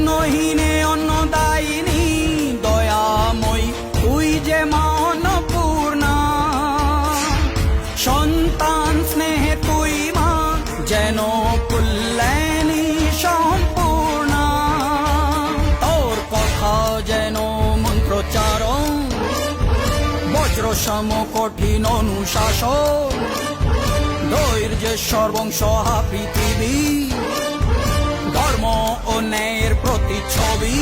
অন্নহীনে অন্নদায়িনী দয়াময়ী তুই যে মা অন্নপূর্ণা। সন্তান স্নেহে তুই মা যেন কল্যাণী সম্পূর্ণা। তোর কথা যেন মন্ত্রোচ্চারণ, বজ্র সম কঠিন অনুশাসন। ধৈর্যেশ্বর বংশহা পৃথিবী, ধর্ম ও ন্যায়ের প্রতিচ্ছবি।